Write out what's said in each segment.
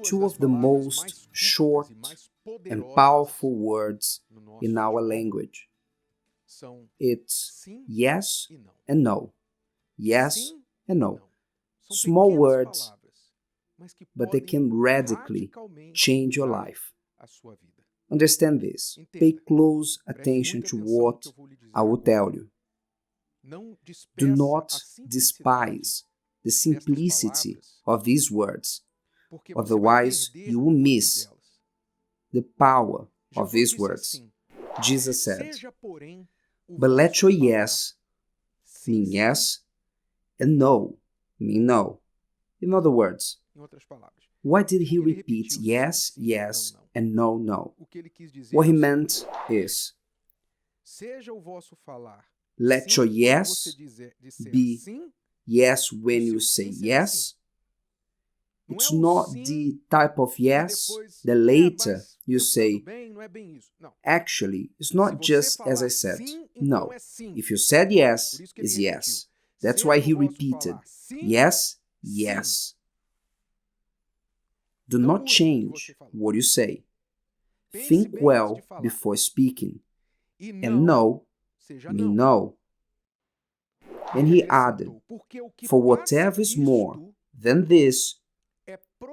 two of the most short and powerful words in our language. It's yes and no. Yes and no. Small words, but they can radically change your life. Understand this. Pay close attention to what I will tell you. Do not despise the simplicity of these words, otherwise you will miss the power of these words. Jesus said, "But let your yes mean yes and no mean no." In other words, why did he repeat yes, yes, and no, no? What he meant is, let your yes be yes when you say yes. It's not the type of yes that later you say, actually, it's not just as I said. No, if you said yes, it's yes. That's why he repeated, yes, yes. Do not change what you say. Think well before speaking. And no, mean no. And he added, for whatever is more than this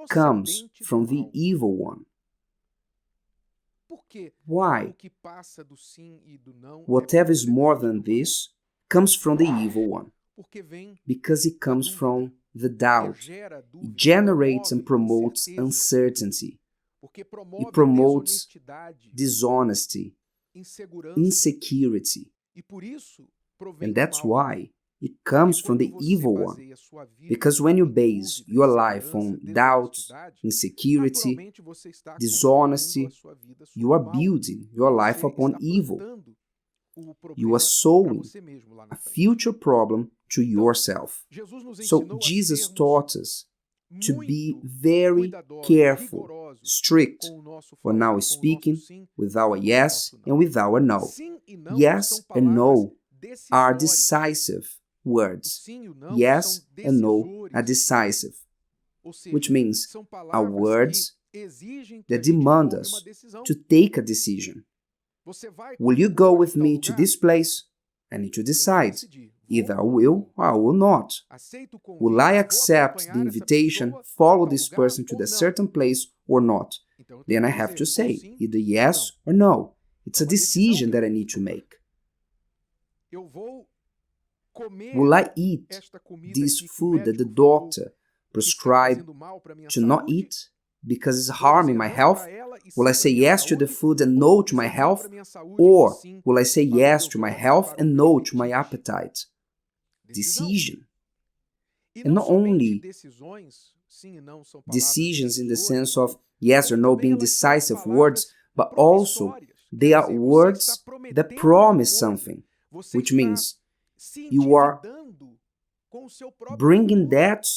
comes from the evil one. Why? Whatever is more than this comes from the evil one. Because it comes from the doubt. It generates and promotes uncertainty. It promotes dishonesty, insecurity. And that's why it comes from the evil one. Because when you base your life on doubt, insecurity, dishonesty, you are building your life upon evil. You are sowing a future problem to yourself. So Jesus taught us to be very careful, strict when now speaking with our yes and with our no. Yes and no are decisive words. Yes and no are decisive, which means are words that demand us to take a decision. Will you go with me to this place? I need to decide. Either I will or I will not. Will I accept the invitation, follow this person to the certain place or not? Then I have to say either yes or no. It's a decision that I need to make. Will I eat this food that the doctor prescribed to not eat because it's harming my health? Will I say yes to the food and no to my health? Or will I say yes to my health and no to my appetite? Decision. And not only decisions in the sense of yes or no being decisive words, but also they are words that promise something, which means you are bringing that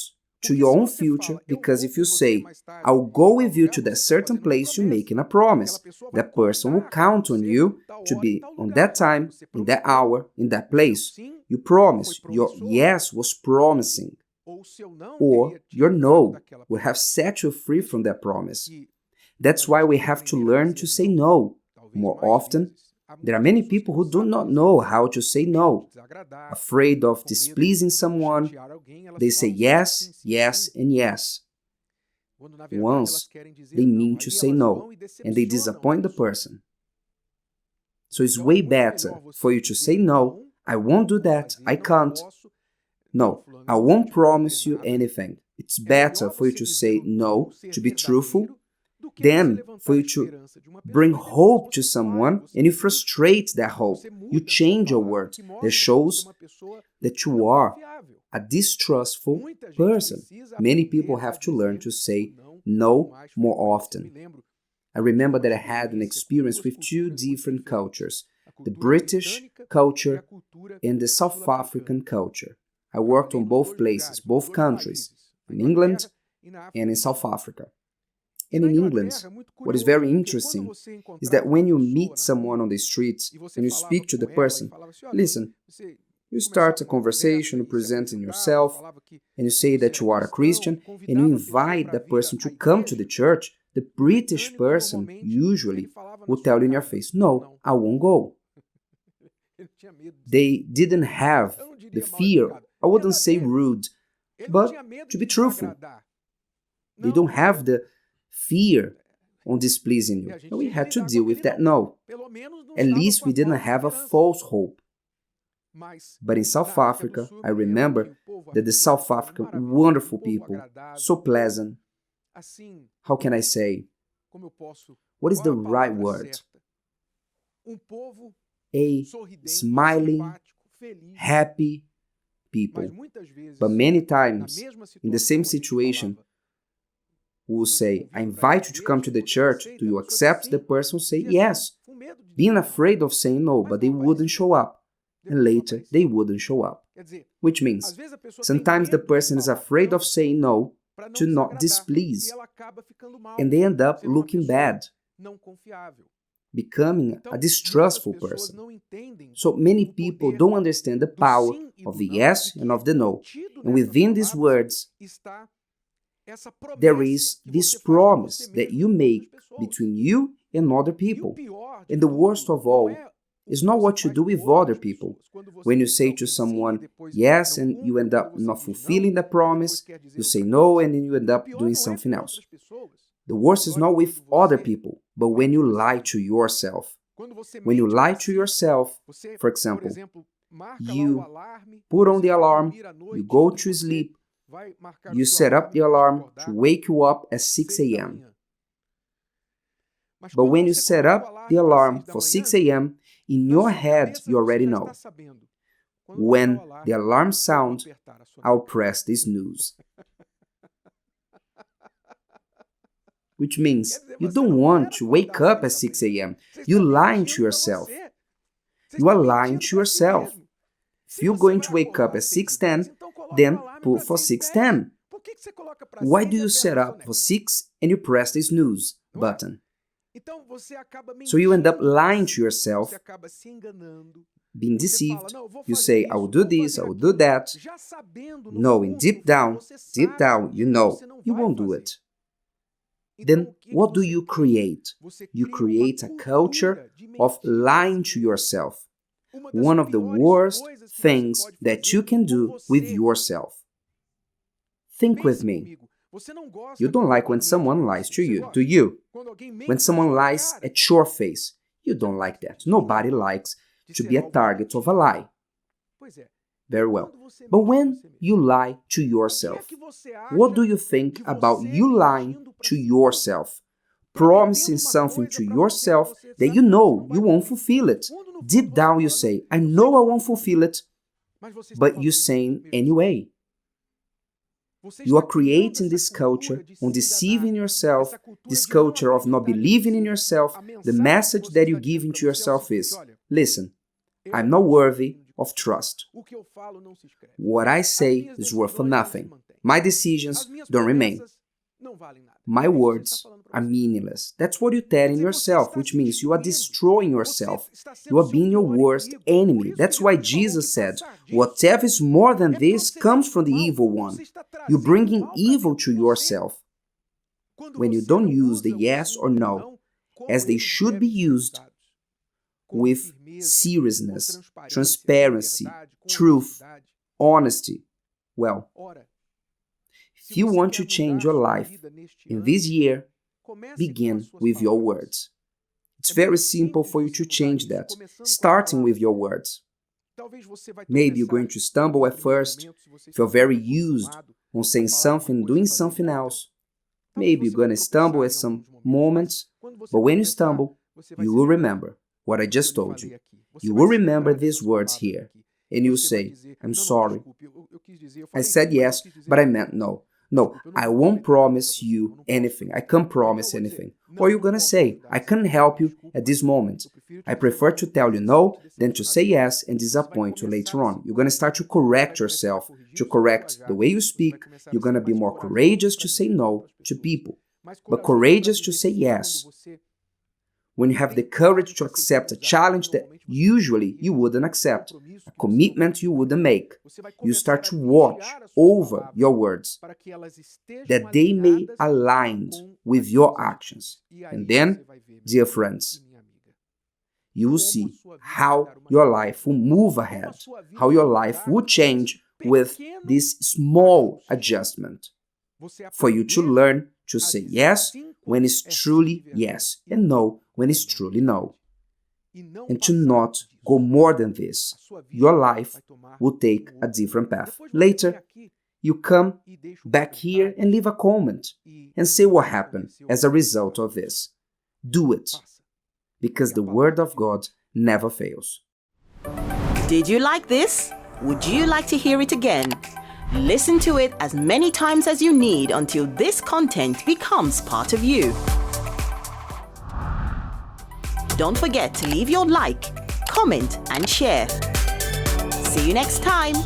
to your own future, because if you say, I'll go with you to that certain place, you're making a promise. That person will count on you to be on that time, in that hour, in that place. You promise. Your yes was promising. Or your no would have set you free from that promise. That's why we have to learn to say no. More often, there are many people who do not know how to say no. Afraid of displeasing someone, they say yes, yes, and yes. Once, they mean to say no, and they disappoint the person. So it's way better for you to say no, I won't do that, I can't. No, I won't promise you anything. It's better for you to say no, to be truthful, than for you to bring hope to someone and you frustrate that hope. You change your word. That shows that you are a distrustful person. Many people have to learn to say no more often. I remember that I had an experience with two different cultures, the British culture and the South African culture. I worked on both places, both countries, in England and in South Africa. And in England, what is very interesting is that when you meet someone on the street and you speak to the person, listen, You start a conversation presenting yourself, and you say that you are a Christian, and you invite that person to come to the church. The British person usually will tell you in your face, "No, I won't go." They didn't have the fear, I wouldn't say rude, but to be truthful. They don't have the fear on displeasing you. And we had to deal with that no. At least we didn't have a false hope. But in South Africa, I remember that the South African, wonderful people, so pleasant. How can I say? What is the right word? A smiling, happy people. But many times, in the same situation, we will say, "I invite you to come to the church. Do you accept?" The person will say yes, being afraid of saying no, but they wouldn't show up. And later, they wouldn't show up. Which means, sometimes the person is afraid of saying no to not displease, and they end up looking bad, becoming a distrustful person. So many people don't understand the power of the yes and of the no. And within these words, there is this promise that you make between you and other people. And the worst of all is not what you do with other people. When you say to someone yes and you end up not fulfilling the promise, you say no and then you end up doing something else. The worst is not with other people, but when you lie to yourself. When you lie to yourself, for example, you put on the alarm, you go to sleep, you set up the alarm to wake you up at 6 a.m. But when you set up the alarm for 6 a.m., in your head, you already know. When the alarm sounds, I'll press the snooze. Which means you don't want to wake up at 6 a.m. You're lying to yourself. You are lying to yourself. If you're going to wake up at 6:10, then put for 6:10. Why do you set up for 6 and you press the snooze button? So you end up lying to yourself, being deceived. You say, "I will do this, I will do that." Knowing deep down, you know you won't do it. Then what do you create? You create a culture of lying to yourself. One of the worst things that you can do with yourself. Think with me. You don't like when someone lies to you, do you? When someone lies at your face, you don't like that. Nobody likes to be a target of a lie. Very well. But when you lie to yourself, what do you think about you lying to yourself? Promising something to yourself that you know you won't fulfill it. Deep down you say, "I know I won't fulfill it," but you're saying anyway. You are creating this culture on deceiving yourself, this culture of not believing in yourself. The message that you're giving to yourself is, "Listen, I'm not worthy of trust. What I say is worth for nothing. My decisions don't remain. My words are meaningless." That's what you're telling yourself, which means you are destroying yourself. You are being your worst enemy. That's why Jesus said, "Whatever is more than this comes from the evil one." You're bringing evil to yourself. When you don't use the yes or no as they should be used, with seriousness, transparency, truth, honesty, well, if you want to change your life in this year, begin with your words. It's very simple for you to change that, starting with your words. Maybe you're going to stumble at first, if you're very used on saying something, doing something else. Maybe you're going to stumble at some moments, but when you stumble, you will remember what I just told you. You will remember these words here, and you'll say, "I'm sorry. I said yes, but I meant no. No, I won't promise you anything. I can't promise anything." Or you're gonna say, "I can't help you at this moment. I prefer to tell you no than to say yes and disappoint you later on." You're gonna start to correct yourself, to correct the way you speak. You're gonna be more courageous to say no to people, but courageous to say yes. when you have the courage to accept a challenge that usually you wouldn't accept, a commitment you wouldn't make. You start to watch over your words, that they may align with your actions. And then, dear friends, you will see how your life will move ahead, how your life will change with this small adjustment, for you to learn to say yes when it's truly yes, and no when it's truly no. And to not go more than this, your life will take a different path. Later, you come back here and leave a comment and say what happened as a result of this. Do it, because the Word of God never fails. Did you like this? Would you like to hear it again? Listen to it as many times as you need until this content becomes part of you. Don't forget to leave your like, comment, and share. See you next time.